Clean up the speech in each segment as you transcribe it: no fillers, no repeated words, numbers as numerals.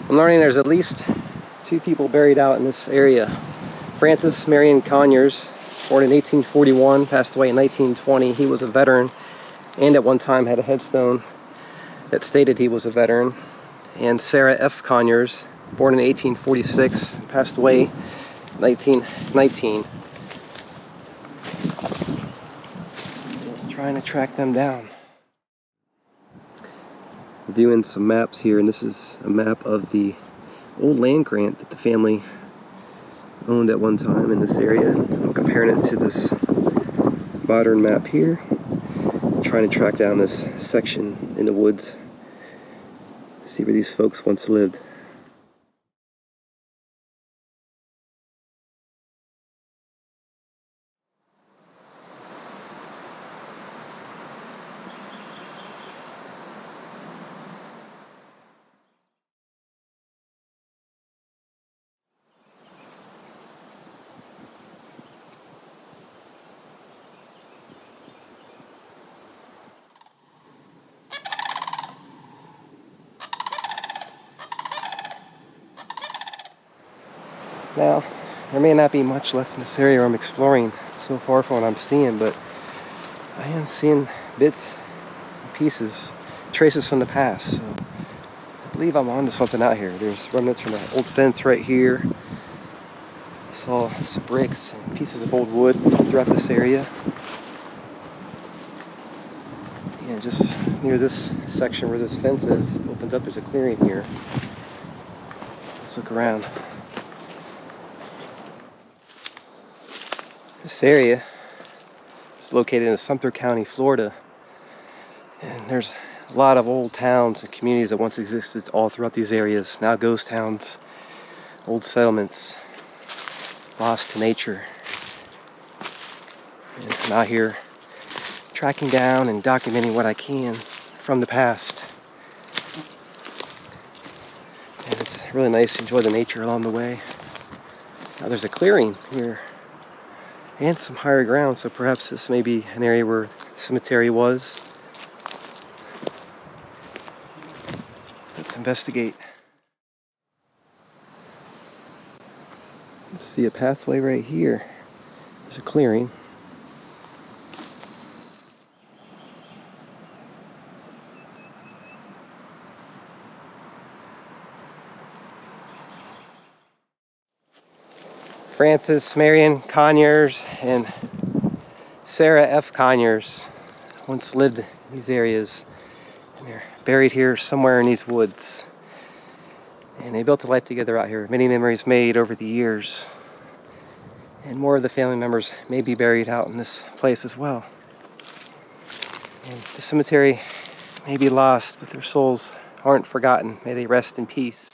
I'm learning there's at least 2 people buried out in this area. Francis Marion Conyers, born in 1841, passed away in 1920. He was a veteran and at one time had a headstone that stated he was a veteran. And Sarah F. Conyers, born in 1846, passed away in 1919. Trying to track them down. Viewing some maps here, and this is a map of the old land grant that the family owned at one time in this area. I'm comparing it to this modern map here, trying to track down this section in the woods, see where these folks once lived. Now, there may not be much left in this area I'm exploring so far from what I'm seeing, but I am seeing bits and pieces, traces from the past. So I believe I'm onto something out here. There's remnants from an old fence right here. I saw some bricks and pieces of old wood throughout this area. Yeah, just near this section where this fence is, opens up, there's a clearing here. Let's look around. This area is located in Sumter County, Florida, and there's a lot of old towns and communities that once existed all throughout these areas. Now ghost towns, old settlements, lost to nature. And I'm out here tracking down and documenting what I can from the past. And it's really nice to enjoy the nature along the way. Now there's a clearing here and some higher ground, so perhaps this may be an area where the cemetery was. Let's investigate. Let's see a pathway right here. There's a clearing. Francis Marion Conyers and Sarah F. Conyers once lived in these areas, and they're buried here somewhere in these woods. And they built a life together out here. Many memories made over the years. And more of the family members may be buried out in this place as well. And the cemetery may be lost, but their souls aren't forgotten. May they rest in peace.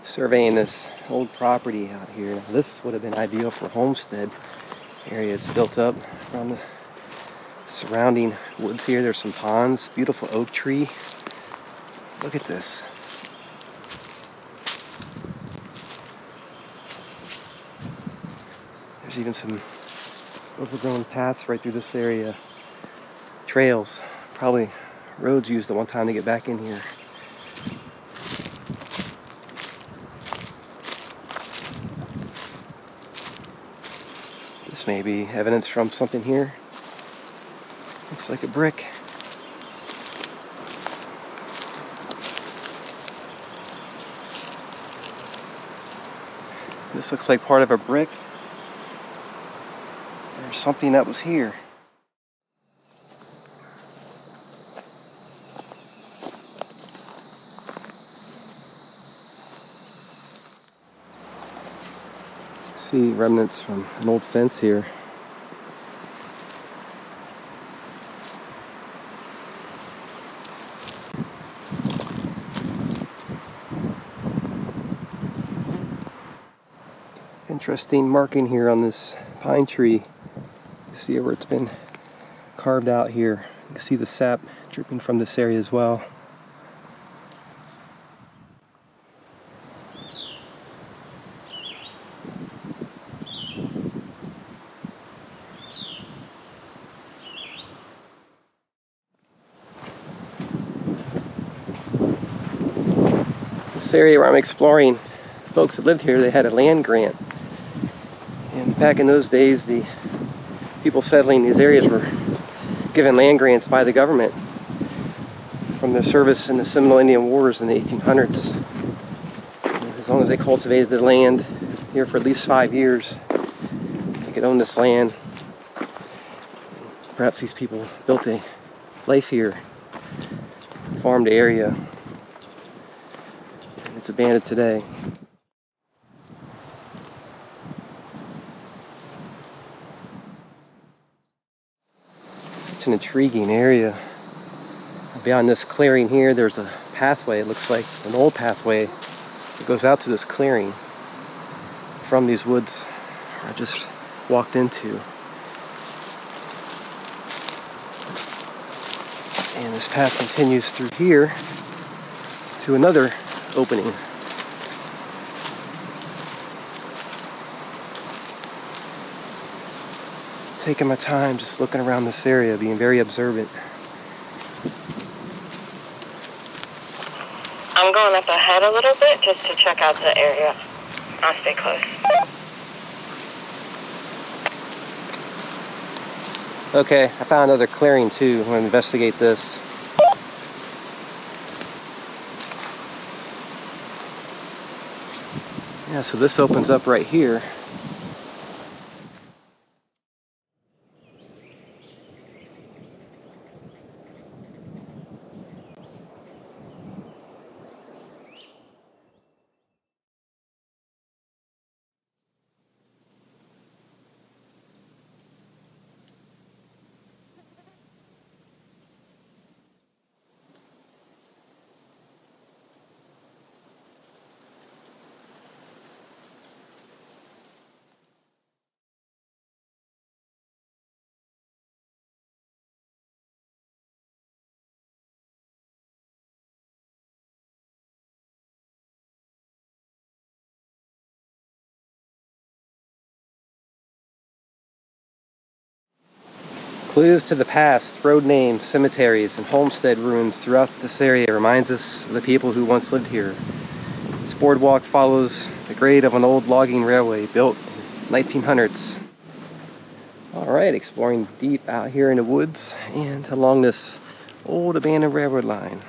Surveying this old property out here. This would have been ideal for homestead area. It's built up around the surrounding woods here. There's some ponds, beautiful oak tree. Look at this. There's even some overgrown paths right through this area. Trails, probably roads used at one time to get back in here. This may be evidence from something here. Looks like a brick. This looks like part of a brick or something that was here. See remnants from an old fence here. Interesting marking here on this pine tree. You see where it's been carved out here. You can see the sap dripping from this area as well. area where I'm exploring, folks that lived here, they had a land grant. And back in those days, the people settling these areas were given land grants by the government from their service in the Seminole Indian Wars in the 1800s. As long as they cultivated the land here for at least 5 years, they could own this land. Perhaps these people built a life here, farmed the area. It's abandoned today. Such an intriguing area. Beyond this clearing here, there's a pathway. It looks like an old pathway that goes out to this clearing from these woods I just walked into. And this path continues through here to another opening. Taking my time, just looking around this area, being very observant. I'm going up ahead a little bit just to check out the area. I'll stay close. Okay, I found another clearing too. I'm going to investigate this. Yeah, so this opens up right here. Clues to the past, road names, cemeteries, and homestead ruins throughout this area reminds us of the people who once lived here. This boardwalk follows the grade of an old logging railway built in the 1900s. Alright, exploring deep out here in the woods and along this old abandoned railroad line.